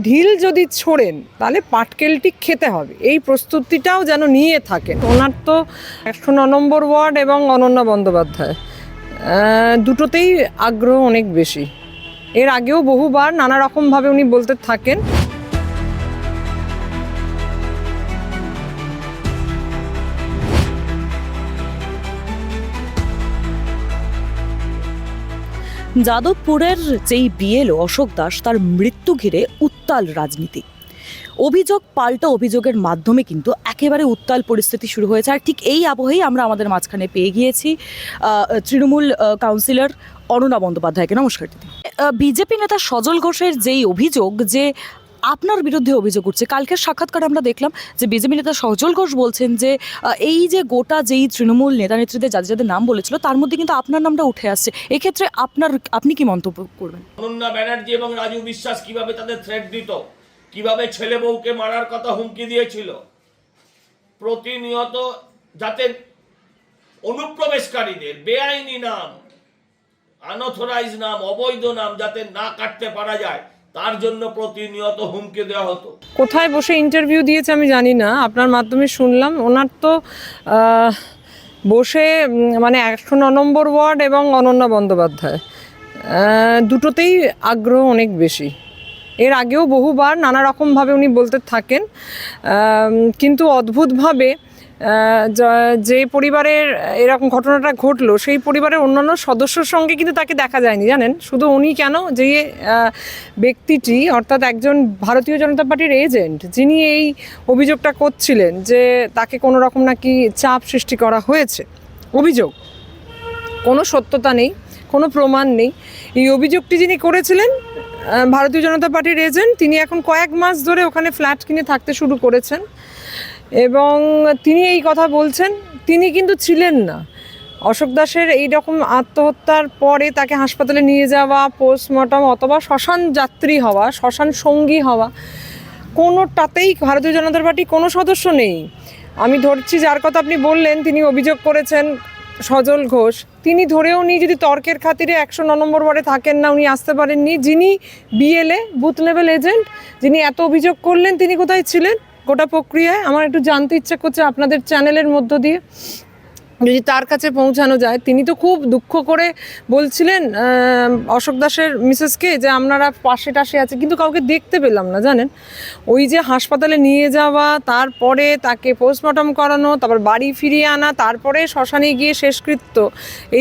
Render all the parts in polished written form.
ঢিল যদি ছোড়েন তাহলে পাটকেলটি খেতে হবে, এই প্রস্তুতিটাও যেন নিয়ে থাকেন। ওনার তো 109 নম্বর ওয়ার্ড এবং অনন্যা বন্দ্যোপাধ্যায় দুটোতেই আগ্রহ অনেক বেশি। এর আগেও বহুবার নানা রকমভাবে উনি বলতে থাকেন। যাদবপুরের যেই বিএলও অশোক দাস, তার মৃত্যু ঘিরে উত্তাল রাজনীতি। অভিযোগ পাল্টা অভিযোগের মাধ্যমে কিন্তু একেবারে উত্তাল পরিস্থিতি শুরু হয়েছে। আর ঠিক এই আবহেই আমরা আমাদের মাঝখানে পেয়ে গিয়েছি তৃণমূল কাউন্সিলর অনন্যা বন্দ্যোপাধ্যায়কে। নমস্কার দিদি। বিজেপি নেতা সজল ঘোষের যেই অভিযোগ যে আপনার বিরুদ্ধে অভিযোগ উঠছে, কালকের সাক্ষাৎকারে আমরা দেখলাম যে বিজেপি নেতা সজল ঘোষ বলছেন যে এই যে গোটা যেই তৃণমূল নেতা নেত্রীদের যাদের যাদের নাম বলেছিল তার মধ্যে কিন্তু আপনার নামটা উঠে আসছে। এক্ষেত্রে আপনি কি মন্তব্য করবেন? অনন্যা ব্যানার্জি এবং রাজু বিশ্বাস কিভাবে তাদের থ্রেট দিত, কিভাবে ছেলে বউকে মারার কথা হুমকি দিয়েছিল, প্রতিনিয়ত যাতে অনুপ্রবেশকারীদের বেআইনি নাম, আনঅথরাইজ নাম, অবৈধ নাম যাতে না কাটতে পারা যায় তার জন্য প্রতিনিয়ত হুমকি দেওয়া হতো। কোথায় বসে ইন্টারভিউ দিয়েছে আমি জানি না, আপনার মাধ্যমে শুনলাম। ওনার তো বসে মানে 109 নম্বর ওয়ার্ড এবং অনন্যা বন্দ্যোপাধ্যায় দুটোতেই আগ্রহ অনেক বেশি। এর আগেও বহুবার নানা রকমভাবে উনি বলতে থাকেন, কিন্তু অদ্ভুতভাবে যে পরিবারের এরকম ঘটনাটা ঘটলো সেই পরিবারের অন্যান্য সদস্যর সঙ্গে কিন্তু তাকে দেখা যায়নি, জানেন। শুধু উনি কেন, যে ব্যক্তিটি অর্থাৎ একজন ভারতীয় জনতা পার্টির এজেন্ট, যিনি এই অভিযোগটা করছিলেন যে তাকে কোনো রকম নাকি চাপ সৃষ্টি করা হয়েছে, অভিযোগ, কোনো সত্যতা নেই, কোনো প্রমাণ নেই। এই অভিযোগটি যিনি করেছিলেন ভারতীয় জনতা পার্টির এজেন্ট, তিনি এখন কয়েক মাস ধরে ওখানে ফ্ল্যাট কিনে থাকতে শুরু করেছেন এবং তিনি এই কথা বলছেন। তিনি কিন্তু ছিলেন না অশোক দাসের এই রকম আত্মহত্যার পরে তাকে হাসপাতালে নিয়ে যাওয়া, পোস্টমর্টম অথবা শ্মশান যাত্রী হওয়া, শ্মশান সঙ্গী হওয়া, কোনোটাতেই ভারতীয় জনতা পার্টি কোনো সদস্য নেই। আমি ধরছি যার কথা আপনি বললেন তিনি অভিযোগ করেছেন, সজল ঘোষ, তিনি ধরেও নি যদি তর্কের খাতিরে 109 নম্বর ওয়ার্ডে থাকেন না, উনি আসতে পারেননি। যিনি বিএলএ বুথ লেভেল এজেন্ট, যিনি এত অভিযোগ করলেন, তিনি কোথায় ছিলেন গোটা প্রক্রিয়ায়? আমার একটু জানতে ইচ্ছা করছে আপনাদের চ্যানেলের মধ্য দিয়ে যদি তার কাছে পৌঁছানো যায়। তিনি তো খুব দুঃখ করে বলছিলেন অশোক দাসের মিসেসকে যে আপনারা পাশে টাশে আছে, কিন্তু কাউকে দেখতে পেলাম না, জানেন। ওই যে হাসপাতালে নিয়ে যাওয়া, তারপরে তাকে পোস্টমর্টম করানো, তারপর বাড়ি ফিরিয়ে আনা, তারপরে শ্মশানে গিয়ে শেষকৃত্য,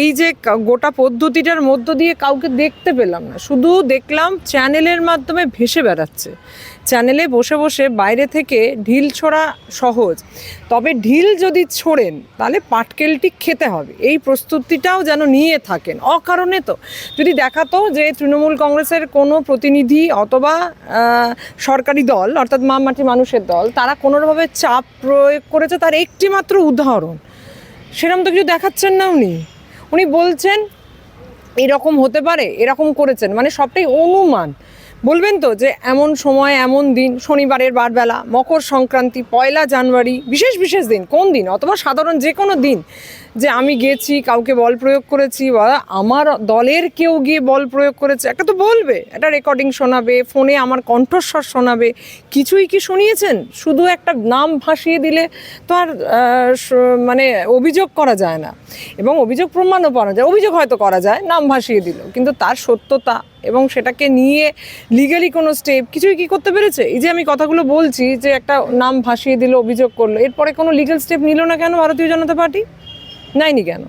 এই যে গোটা পদ্ধতিটার মধ্য দিয়ে কাউকে দেখতে পেলাম না। শুধু দেখলাম চ্যানেলের মাধ্যমে ভেসে বেড়াচ্ছে, চ্যানেলে বসে বসে বাইরে থেকে ঢিল ছোড়া সহজ, তবে ঢিল যদি ছোড়েন তাহলে পাটকেলটি খেতে হবে, এই প্রস্তুতিটাও যেন নিয়ে থাকেন। অকারণে তো যদি দেখাতো যে তৃণমূল কংগ্রেসের কোনো প্রতিনিধি অথবা সরকারি দল অর্থাৎ মাটি মানুষের দল তারা কোনোভাবে চাপ প্রয়োগ করেছে, তার একটি মাত্র উদাহরণ, সেরকম তো কিছু দেখাচ্ছেন না উনি বলছেন এরকম হতে পারে, এরকম করেছেন, মানে সবটাই অনুমান। বলবেন তো যে এমন সময় এমন দিন, শনিবারের বারবেলা, মকর সংক্রান্তি, 1 জানুয়ারি, বিশেষ বিশেষ দিন, কোন দিন, অথবা সাধারণ যে কোনো দিন, যে আমি গেছি, কাউকে বল প্রয়োগ করেছি বা আমার দলের কেউ গিয়ে বল প্রয়োগ করেছে, একটা তো বলবে, একটা রেকর্ডিং শোনাবে, ফোনে আমার কণ্ঠস্বর শোনাবে। কিছুই কি শুনিয়েছেন? শুধু একটা নাম ভাসিয়ে দিলে তো আর মানে অভিযোগ করা যায় না, এবং অভিযোগ প্রমাণও পাওয়া যায়। অভিযোগ হয়তো করা যায়, নাম ভাসিয়ে দিল, কিন্তু তার সত্যতা এবং সেটাকে নিয়ে লিগালি কোনো স্টেপ কিছুই কি করতে পেরেছে? এই যে আমি কথাগুলো বলছি যে একটা নাম ভাসিয়ে দিল, অভিযোগ করলো, এরপরে কোনো লিগাল স্টেপ নিল না কেন ভারতীয় জনতা পার্টি? নেয়নি কেন?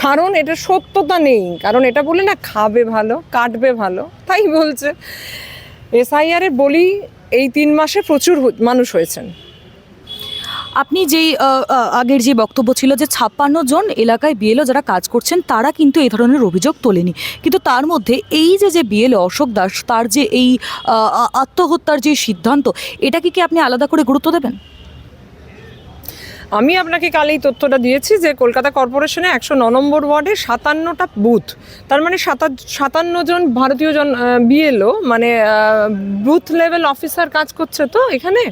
কারণ এটা সত্যতা নেই, কারণ এটা বলে না খাবে ভালো কাটবে ভালো, তাই বলছে। এসআইআর এর বলি এই 3 মাসে প্রচুর মানুষ হয়েছেন। আপনি যেই আগের যে বক্তব্য ছিল যে 56 জন এলাকায় বিএলও যারা কাজ করছেন তারা কিন্তু এই ধরনের অভিযোগ তোলেনি, কিন্তু তার মধ্যে এই যে বিএলও অশোক দাস, তার যে এই আত্মহত্যার যে সিদ্ধান্ত, এটাকে কি আপনি আলাদা করে গুরুত্ব দেবেন? আমি আপনাকে কাল এই তথ্যটা দিয়েছি যে কলকাতা কর্পোরেশনে 109 নম্বর ওয়ার্ডে 57টা বুথ, তার মানে 57 জন ভারতীয় বিএলও মানে বুথ লেভেল অফিসার কাজ করছে তো এখানে।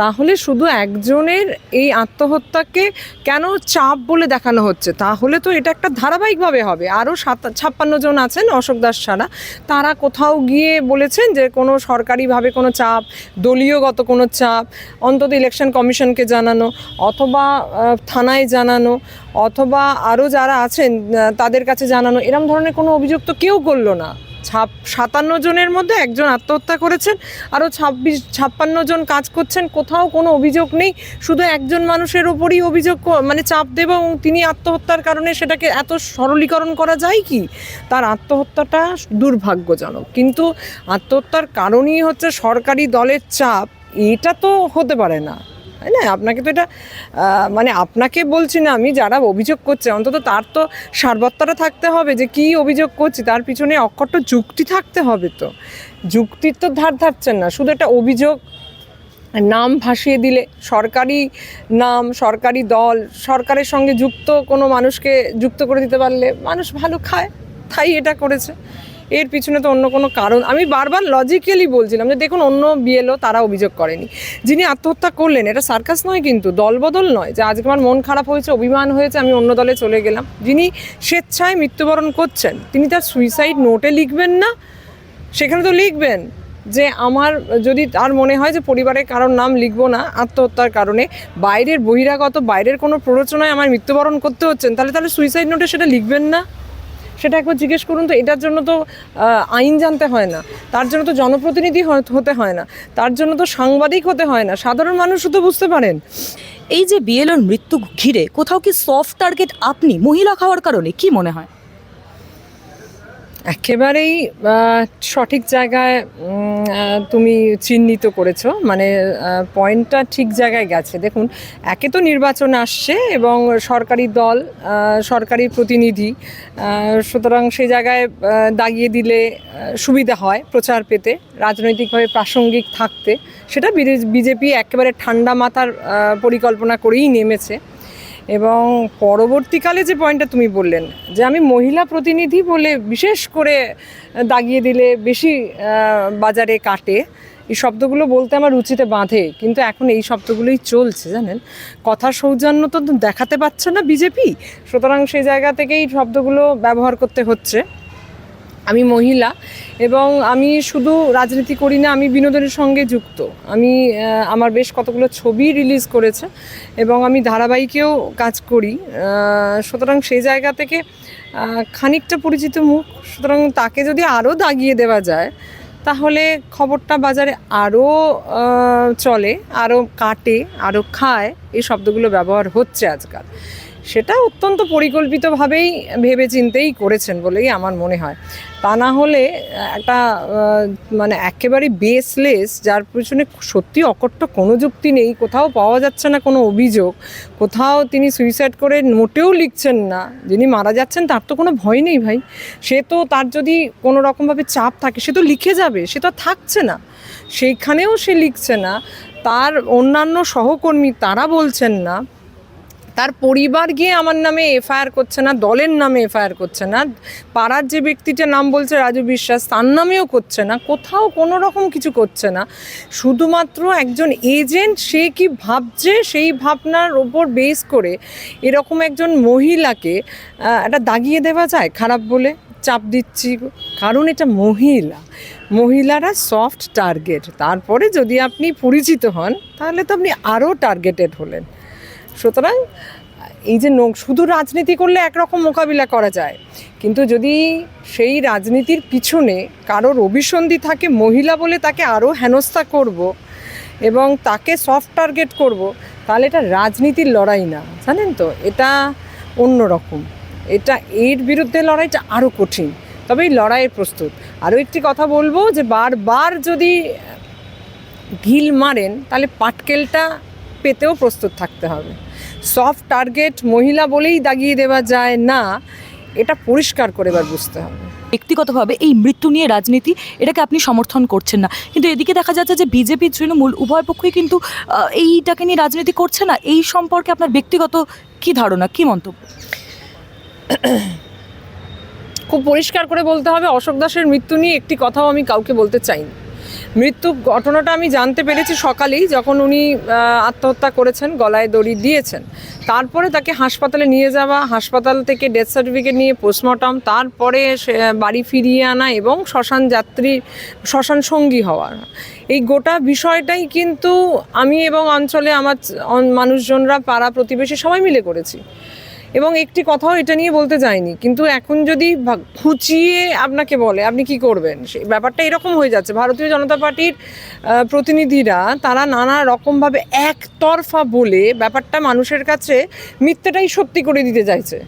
তাহলে শুধু একজনের এই আত্মহত্যাকে কেন চাপ বলে দেখানো হচ্ছে? তাহলে তো এটা একটা ধারাবাহিকভাবে হবে। আরও 56 জন আছেন অশোক দাস ছাড়া, তারা কোথাও গিয়ে বলেছেন যে কোনো সরকারিভাবে কোনো চাপ, দলীয়গত কোনো চাপ, অন্তত ইলেকশন কমিশনকে জানানো, অথবা থানায় জানানো, অথবা আরও যারা আছেন তাদের কাছে জানানো, এরম ধরনের কোনো অভিযোগ তো কেউ করলো না। 57 জনের মধ্যে একজন আত্মহত্যা করেছেন, আরও 56 জন কাজ করছেন, কোথাও কোনো অভিযোগ নেই। শুধু একজন মানুষের ওপরই অভিযোগ মানে চাপ দেব এবং তিনি আত্মহত্যার কারণে সেটাকে এত সরলীকরণ করা যায় কি? তার আত্মহত্যাটা দুর্ভাগ্যজনক, কিন্তু আত্মহত্যার কারণই হচ্ছে সরকারি দলের চাপ, এটা তো হতে পারে না, তাই না? আপনাকে তো এটা মানে আপনাকে বলছি না আমি, যারা অভিযোগ করছে অন্তত তার তো সারবত্তাটা থাকতে হবে যে কী অভিযোগ করছি, তার পিছনে অক্ষত যুক্তি থাকতে হবে। তো যুক্তির তো ধার ধারছেন না, শুধু একটা অভিযোগ, নাম ভাসিয়ে দিলে, সরকারি নাম, সরকারি দল, সরকারের সঙ্গে যুক্ত কোনো মানুষকে যুক্ত করে দিতে পারলে মানুষ ভালো খায়, তাই এটা করেছে। এর পিছনে তো অন্য কোনো কারণ, আমি বারবার লজিক্যালি বলছিলাম যে দেখুন অন্য বিএলও তারা অভিযোগ করেনি, যিনি আত্মহত্যা করলেন এটা সার্কাস নয়, কিন্তু দলবদল নয় যে আজকে আমার মন খারাপ হয়েছে, অভিমান হয়েছে, আমি অন্য দলে চলে গেলাম। যিনি স্বেচ্ছায় মৃত্যুবরণ করছেন তিনি তার সুইসাইড নোটে লিখবেন না? সেখানে তো লিখবেন যে আমার যদি আর মনে হয় যে পরিবারের কারোর নাম লিখবো না আত্মহত্যার কারণে, বাইরের বহিরাগত বাইরের কোনো প্ররোচনায় আমার মৃত্যুবরণ করতে হচ্ছেন, তাহলে সুইসাইড নোটে সেটা লিখবেন না? সেটা একবার জিজ্ঞেস করুন তো। এটার জন্য তো আইন জানতে হয় না, তার জন্য তো জনপ্রতিনিধি হতে হয় না, তার জন্য তো সাংবাদিক হতে হয় না, সাধারণ মানুষও তো বুঝতে পারেন। এই যে বিএলওর মৃত্যু ঘিরে কোথাও কি সফট টার্গেট আপনি মহিলা খাওয়ার কারণে, কি মনে হয়? একেবারেই সঠিক জায়গায় তুমি চিহ্নিত করেছো, মানে পয়েন্টটা ঠিক জায়গায় গেছে। দেখুন, একে তো নির্বাচন আসছে এবং সরকারি দল, সরকারি প্রতিনিধি, সুতরাং সেই জায়গায় দাগিয়ে দিলে সুবিধা হয় প্রচার পেতে, রাজনৈতিকভাবে প্রাসঙ্গিক থাকতে। সেটা বিজেপি একেবারে ঠান্ডা মাথার পরিকল্পনা করেই নেমেছে। এবং পরবর্তীকালে যে পয়েন্টটা তুমি বললেন যে আমি মহিলা প্রতিনিধি বলে বিশেষ করে দাগিয়ে দিলে বেশি বাজারে কাটে, এই শব্দগুলো বলতে আমার রুচিতে বাঁধে, কিন্তু এখন এই শব্দগুলোই চলছে, জানেন। কথার সৌজন্য তো দেখাতে পারছে না বিজেপি, সুতরাং সেই জায়গা থেকেই শব্দগুলো ব্যবহার করতে হচ্ছে। আমি মহিলা এবং আমি শুধু রাজনীতি করি না, আমি বিনোদনের সঙ্গে যুক্ত। আমি আমার বেশ কতগুলো ছবি রিলিজ করেছে এবং আমি ধারাবাহিকেও কাজ করি, সুতরাং সেই জায়গা থেকে খানিকটা পরিচিত মুখ। সুতরাং তাকে যদি আরও দাগিয়ে দেওয়া যায় তাহলে খবরটা বাজারে আরও চলে, আরও কাটে, আরও খায়, এই শব্দগুলো ব্যবহার হচ্ছে আজকাল। সেটা অত্যন্ত পরিকল্পিতভাবেই ভেবেচিন্তেই করেছেন বলেই আমার মনে হয়। তা না হলে একটা মানে একেবারে বেসলেস, যার পিছনে সত্যি অকট্ট কোনো যুক্তি নেই, কোথাও পাওয়া যাচ্ছে না কোনো অভিযোগ, কোথাও তিনি সুইসাইড করে নোটেও লিখছেন না, যিনি মারা যাচ্ছেন তার তো কোনো ভয় নেই ভাই। সে তো, তার যদি কোনো রকমভাবে চাপ থাকে সে তো লিখে যাবে, সে তো থাকছে না সেইখানেও, সে লিখছে না, তার অন্যান্য সহকর্মী তারা বলছেন না, তার পরিবার গিয়ে আমার নামে এফআইআর করছে না, দলের নামে এফআইআর করছে না, পাড়ার যে ব্যক্তিটার নাম বলছে রাজু বিশ্বাস তার নামেও করছে না, কোথাও কোনো রকম কিছু করছে না। শুধুমাত্র একজন এজেন্ট, সে কি ভাবছে সেই ভাবনার ওপর বেস করে এরকম একজন মহিলাকে একটা দাগিয়ে দেওয়া যায় খারাপ বলে, চাপ দিচ্ছি, কারণ এটা মহিলারা সফট টার্গেট। তারপরে যদি আপনি পরিচিত হন তাহলে তো আপনি আরও টার্গেটেড হলেন। সুতরাং এই যে শুধু রাজনীতি করলে একরকম মোকাবিলা করা যায়, কিন্তু যদি সেই রাজনীতির পিছনে কারোর অভিসন্ধি থাকে, মহিলা বলে তাকে আরও হেনস্থা করব এবং তাকে সফট টার্গেট করব, তাহলে এটা রাজনীতির লড়াই না, জানেন তো, এটা অন্যরকম। এটা এর বিরুদ্ধে লড়াইটা আরও কঠিন, তবে এই লড়াইয়ের প্রস্তুত। আরও একটি কথা বলবো যে বারবার যদি ঢিল মারেন তাহলে পাটকেলটা পেতেও প্রস্তুত থাকতে হবে। সফট টার্গেট মহিলা বলেই দাগিয়ে দেওয়া যায় না, এটা পরিষ্কার করে এবার বুঝতে হবে। ব্যক্তিগতভাবে এই মৃত্যু নিয়ে রাজনীতি, এটাকে আপনি সমর্থন করছেন না, কিন্তু এদিকে দেখা যাচ্ছে যে বিজেপি, তৃণমূল উভয় পক্ষই কিন্তু এইটাকে নিয়ে রাজনীতি করছে না। এই সম্পর্কে আপনার ব্যক্তিগত কি ধারণা, কি মন্তব্য? খুব পরিষ্কার করে বলতে হবে, অশোক দাসের মৃত্যু নিয়ে একটি কথাও আমি কাউকে বলতে চাইনি। মৃত্যু ঘটনাটা আমি জানতে পেরেছি সকালেই, যখন উনি আত্মহত্যা করেছেন, গলায় দড়ি দিয়েছেন। তারপরে তাকে হাসপাতালে নিয়ে যাওয়া, হাসপাতাল থেকে ডেথ সার্টিফিকেট নিয়ে পোস্টমর্টম, তারপরে বাড়ি ফিরিয়ে আনা এবং শ্মশান সঙ্গী হওয়া, এই গোটা বিষয়টাই কিন্তু আমি এবং অঞ্চলে আমার মানুষজনরা, পাড়া প্রতিবেশী সবাই মিলে করেছি। এবং একটি কথাও এটা নিয়ে বলতে যায়নি, কিন্তু এখন যদি খুঁচিয়ে আপনাকে বলে আপনি কি করবেন, সেই ব্যাপারটা এরকম হয়ে যাচ্ছে। ভারতীয় জনতা পার্টির প্রতিনিধিরা তারা নানা রকমভাবে একতরফা বলে ব্যাপারটা মানুষের কাছে মিথ্যেটাই সত্যি করে দিতে চাইছে।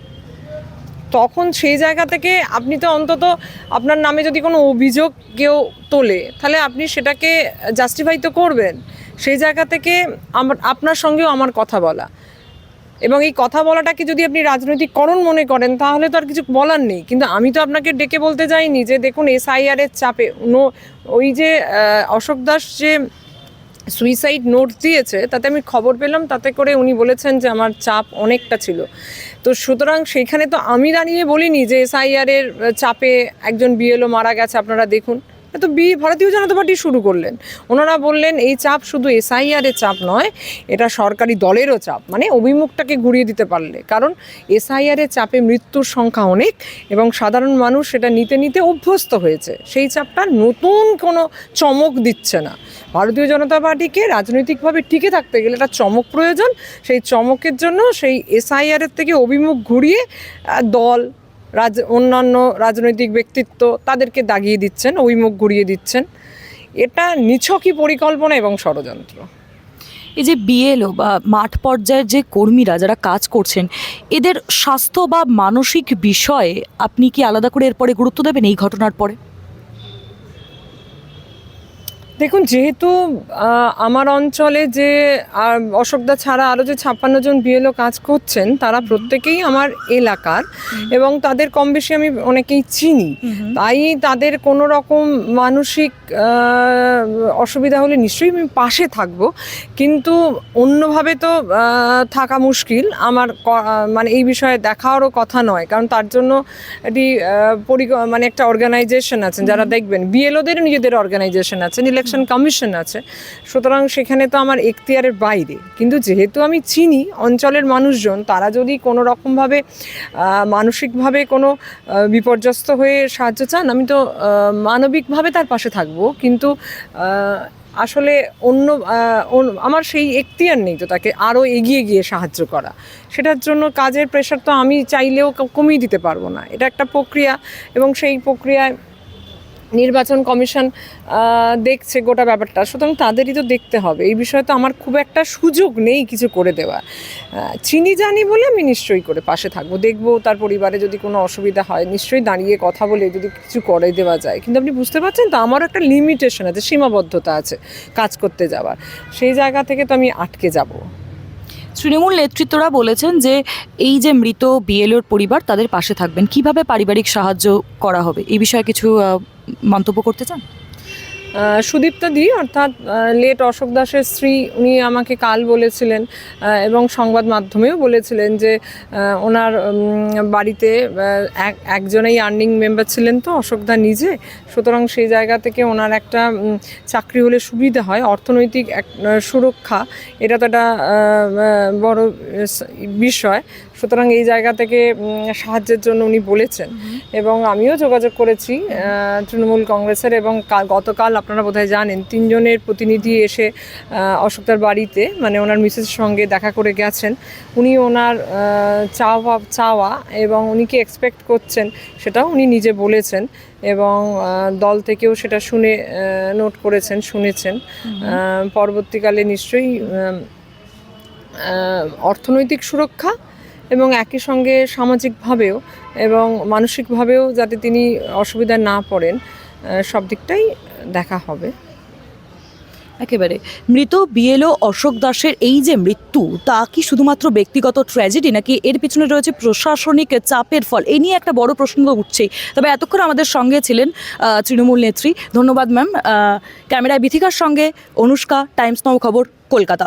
তখন সেই জায়গা থেকে আপনি তো অন্তত আপনার নামে যদি কোনো অভিযোগ কেউ তোলে, তাহলে আপনি সেটাকে জাস্টিফাই তো করবেন। সেই জায়গা থেকে আপনার সঙ্গেও আমার কথা বলা, এবং এই কথা বলাটাকে যদি আপনি রাজনৈতিককরণ মনে করেন তাহলে তো আর কিছু বলার নেই। কিন্তু আমি তো আপনাকে ডেকে বলতে যাইনি যে দেখুন SIR-এর চাপে ওই যে অশোক দাস যে সুইসাইড নোট দিয়েছে, তাতে আমি খবর পেলাম, তাতে করে উনি বলেছেন যে আমার চাপ অনেকটা ছিল। তো সুতরাং সেইখানে তো আমি দাঁড়িয়ে বলিনি যে SIR-এর চাপে একজন BLO মারা গেছে, আপনারা দেখুন। তো ভারতীয় জনতা পার্টি শুরু করলেন, ওনারা বললেন এই চাপ শুধু SIR-এর চাপ নয়, এটা সরকারি দলেরও চাপ, মানে অভিমুখটাকে ঘুরিয়ে দিতে পারলে। কারণ SIR-এর চাপে মৃত্যুর সংখ্যা অনেক এবং সাধারণ মানুষ সেটা নিতে নিতে অভ্যস্ত হয়েছে। সেই চাপটা নতুন কোনো চমক দিচ্ছে না। ভারতীয় জনতা পার্টিকে রাজনৈতিকভাবে টিকে থাকতে গেলে একটা চমক প্রয়োজন। সেই চমকের জন্য সেই SIR-এর থেকে অভিমুখ ঘুরিয়ে দল, অন্যান্য রাজনৈতিক ব্যক্তিত্ব তাদেরকে দাগিয়ে দিচ্ছেন, অভিমুখ ঘুরিয়ে দিচ্ছেন। এটা নিছকই পরিকল্পনা এবং ষড়যন্ত্র। এই যে BLO বা মাঠ পর্যায়ের যে কর্মীরা যারা কাজ করছেন, এদের স্বাস্থ্য বা মানসিক বিষয়ে আপনি কি আলাদা করে এরপরে গুরুত্ব দেবেন এই ঘটনার পরে? দেখুন, যেহেতু আমার অঞ্চলে যে অশোকদা ছাড়া আরও যে 56 জন BLO কাজ করছেন, তারা প্রত্যেকেই আমার এলাকার এবং তাদের কম বেশি আমি অনেকেই চিনি। তাই তাদের কোনো রকম মানসিক অসুবিধা হলে নিশ্চয়ই আমি পাশে থাকবো, কিন্তু অন্যভাবে তো থাকা মুশকিল। আমার মানে এই বিষয়ে দেখারও কথা নয়, কারণ তার জন্য একটি মানে একটা অর্গানাইজেশন আছেন যারা দেখবেন, BLO-দের নিজেদের অর্গানাইজেশন আছেন, ইলেকশন কমিশন আছে। সুতরাং সেখানে তো আমার এখতিয়ারের বাইরে। কিন্তু যেহেতু আমি চিনি অঞ্চলের মানুষজন, তারা যদি কোনো রকমভাবে মানসিকভাবে কোনো বিপর্যস্ত হয়ে সাহায্য চান, আমি তো মানবিকভাবে তার পাশে থাকবো। কিন্তু আসলে আমার সেই এখতিয়ার নেই তো তাকে আরও এগিয়ে গিয়ে সাহায্য করা। সেটার জন্য কাজের প্রেশার তো আমি চাইলেও কমিয়ে দিতে পারবো না। এটা একটা প্রক্রিয়া এবং সেই প্রক্রিয়ায় নির্বাচন কমিশন দেখছে গোটা ব্যাপারটা, সুতরাং তাদেরই তো দেখতে হবে। এই বিষয়ে তো আমার খুব একটা সুযোগ নেই কিছু করে দেওয়া। চিনি জানি বলে আমি নিশ্চয়ই করে পাশে থাকবো, দেখবো তার পরিবারে যদি কোনো অসুবিধা হয় নিশ্চয়ই দাঁড়িয়ে কথা বলে যদি কিছু করে দেওয়া যায়। কিন্তু আপনি বুঝতে পারছেন তো, আমারও একটা লিমিটেশন আছে, সীমাবদ্ধতা আছে কাজ করতে যাওয়ার। সেই জায়গা থেকে তো আমি আটকে যাব। তৃণমূল নেতৃত্বরা বলেছেন যে এই যে মৃত BLO-র পরিবার, তাদের পাশে থাকবেন। কিভাবে পারিবারিক সাহায্য করা হবে এই বিষয়ে কিছু মন্তব্য করতে চান? সুদীপ্তা দি, অর্থাৎ লেট অশোক দাসের স্ত্রী, উনি আমাকে কাল বলেছিলেন এবং সংবাদ মাধ্যমেও বলেছিলেন যে ওনার বাড়িতে একজনেই আর্নিং মেম্বার ছিলেন তো অশোকদা নিজে। সুতরাং সেই জায়গা থেকে ওনার একটা চাকরি হলে সুবিধা হয়, অর্থনৈতিক সুরক্ষা, এটা তো একটা বড় বিষয়। সুতরাং এই জায়গা থেকে সাহায্যের জন্য উনি বলেছেন এবং আমিও যোগাযোগ করেছি তৃণমূল কংগ্রেসের। এবং গতকাল আপনারা বোধহয় জানেন 3 জনের প্রতিনিধি এসে অশোকদার বাড়িতে, মানে ওনার মিসেসের সঙ্গে দেখা করে গেছেন। উনি ওনার চাওয়া এবং উনি কি এক্সপেক্ট করছেন সেটাও উনি নিজে বলেছেন এবং দল থেকেও সেটা শুনে নোট করেছেন, শুনেছেন। পরবর্তীকালে নিশ্চয়ই অর্থনৈতিক সুরক্ষা এবং একই সঙ্গে সামাজিকভাবেও এবং মানসিকভাবেও যাতে তিনি অসুবিধা না পড়েন, সব দিকটাই দেখা হবে। একেবারে মৃত BLO অশোক দাসের এই যে মৃত্যু, তা কি শুধুমাত্র ব্যক্তিগত ট্র্যাজেডি, নাকি এর পিছনে রয়েছে প্রশাসনিক চাপের ফল? এই নিয়ে একটা বড় প্রশ্ন উঠছেই। তবে এতক্ষণ আমাদের সঙ্গে ছিলেন তৃণমূল নেত্রী। ধন্যবাদ ম্যাম। ক্যামেরায় বিথিকার সঙ্গে অনুষ্কা, টাইমস নাও খবর, কলকাতা।